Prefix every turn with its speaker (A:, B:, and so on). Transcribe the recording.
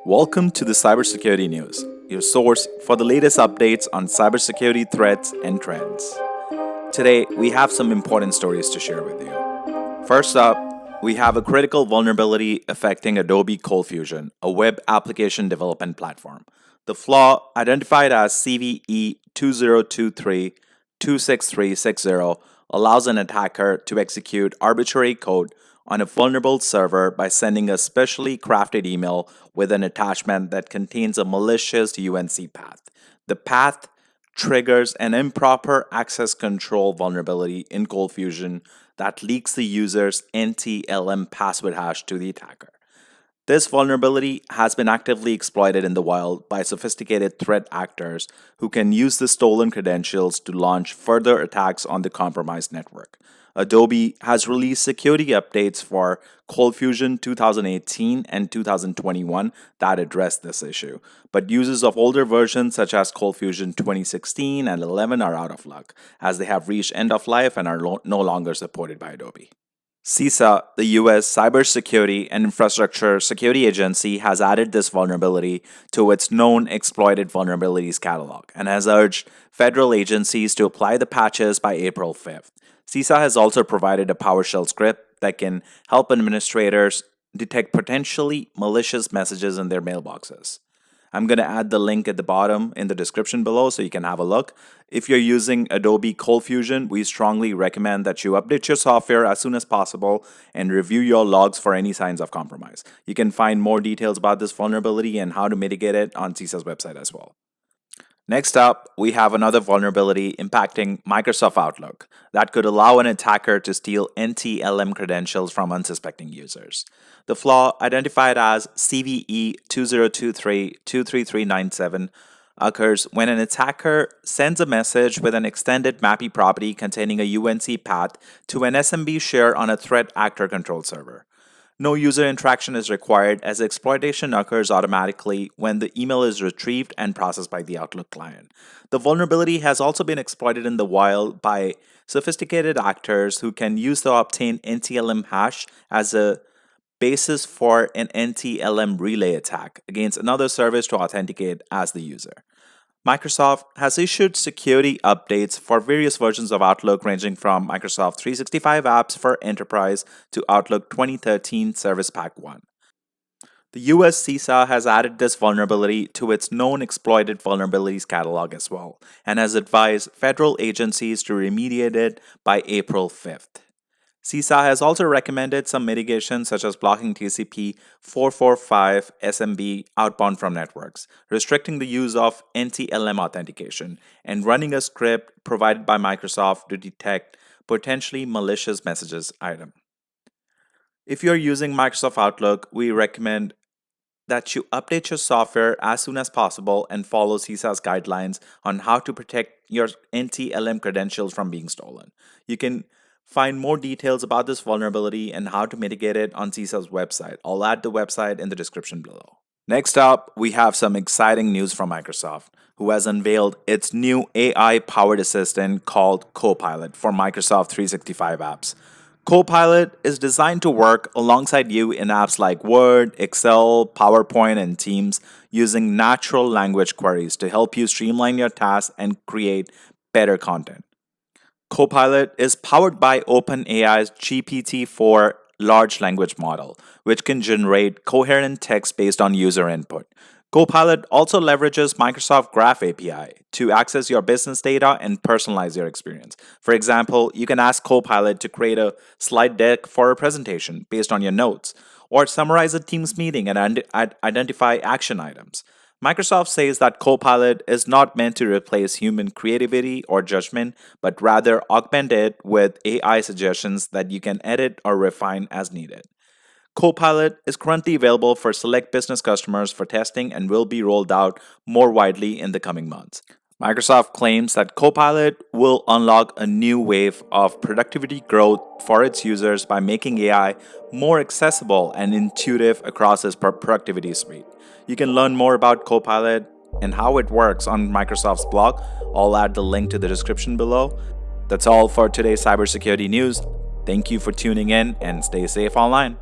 A: Welcome to the Cybersecurity News, your source for the latest updates on cybersecurity threats and trends. Today, we have some important stories to share with you. First up, we have a critical vulnerability affecting Adobe ColdFusion, a web application development platform. The flaw, identified as CVE 2023-26360, allows an attacker to execute arbitrary code on a vulnerable server by sending a specially crafted email with an attachment that contains a malicious UNC path. The path triggers an improper access control vulnerability in ColdFusion that leaks the user's NTLM password hash to the attacker. This vulnerability has been actively exploited in the wild by sophisticated threat actors who can use the stolen credentials to launch further attacks on the compromised network. Adobe has released security updates for ColdFusion 2018 and 2021 that address this issue, but users of older versions such as ColdFusion 2016 and 11 are out of luck, as they have reached end of life and are no longer supported by Adobe. CISA, the U.S. Cybersecurity and Infrastructure Security Agency, has added this vulnerability to its known exploited vulnerabilities catalog and has urged federal agencies to apply the patches by April 5th. CISA has also provided a PowerShell script that can help administrators detect potentially malicious messages in their mailboxes. I'm going to add the link at the bottom in the description below so you can have a look. If you're using Adobe ColdFusion, we strongly recommend that you update your software as soon as possible and review your logs for any signs of compromise. You can find more details about this vulnerability and how to mitigate it on CISA's website as well. Next up, we have another vulnerability impacting Microsoft Outlook that could allow an attacker to steal NTLM credentials from unsuspecting users. The flaw, identified as CVE 2023-23397, occurs when an attacker sends a message with an extended MAPI property containing a UNC path to an SMB share on a threat actor controlled server. No user interaction is required, as exploitation occurs automatically when the email is retrieved and processed by the Outlook client. The vulnerability has also been exploited in the wild by sophisticated actors who can use the obtained NTLM hash as a basis for an NTLM relay attack against another service to authenticate as the user. Microsoft has issued security updates for various versions of Outlook, ranging from Microsoft 365 apps for Enterprise to Outlook 2013 Service Pack 1. The US CISA has added this vulnerability to its known exploited vulnerabilities catalog as well, and has advised federal agencies to remediate it by April 5th. CISA has also recommended some mitigation, such as blocking TCP 445 SMB outbound from networks, restricting the use of NTLM authentication, and running a script provided by Microsoft to detect potentially malicious messages item. If you're using Microsoft Outlook, we recommend that you update your software as soon as possible and follow CISA's guidelines on how to protect your NTLM credentials from being stolen. You can find more details about this vulnerability and how to mitigate it on CISA's website. I'll add the website in the description below. Next up, we have some exciting news from Microsoft, who has unveiled its new AI-powered assistant called Copilot for Microsoft 365 apps. Copilot is designed to work alongside you in apps like Word, Excel, PowerPoint, and Teams, using natural language queries to help you streamline your tasks and create better content. Copilot is powered by OpenAI's GPT-4 large language model, which can generate coherent text based on user input. Copilot also leverages Microsoft Graph API to access your business data and personalize your experience. For example, you can ask Copilot to create a slide deck for a presentation based on your notes, or summarize a Teams meeting and identify action items. Microsoft says that Copilot is not meant to replace human creativity or judgment, but rather augment it with AI suggestions that you can edit or refine as needed. Copilot is currently available for select business customers for testing and will be rolled out more widely in the coming months. Microsoft claims that Copilot will unlock a new wave of productivity growth for its users by making AI more accessible and intuitive across its productivity suite. You can learn more about Copilot and how it works on Microsoft's blog. I'll add the link to the description below. That's all for today's cybersecurity news. Thank you for tuning in and stay safe online.